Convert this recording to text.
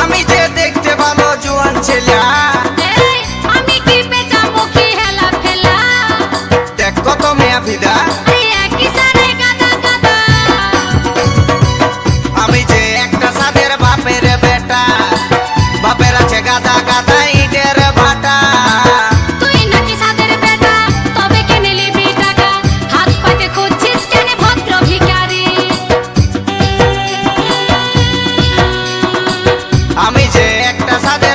আমি যে দেখতে ভালো জোয়ান ছেলে, আমি কি পেঁচামুখী হেলা ফেলা, দেখ কত মেয়া ফিদা। একই সারে গাদা গাদা, আমি যে একটা সাদের বাপের বেটা, বাপের আছে গাদা গাদা ইটের ভাটা। তুই নাকি সাদের বেটা, তবে কেন নিবি টাকা? হাত পাতে খুঁজছিস কেন ভদ্র ভিখারি? আমি যে একটা সাদের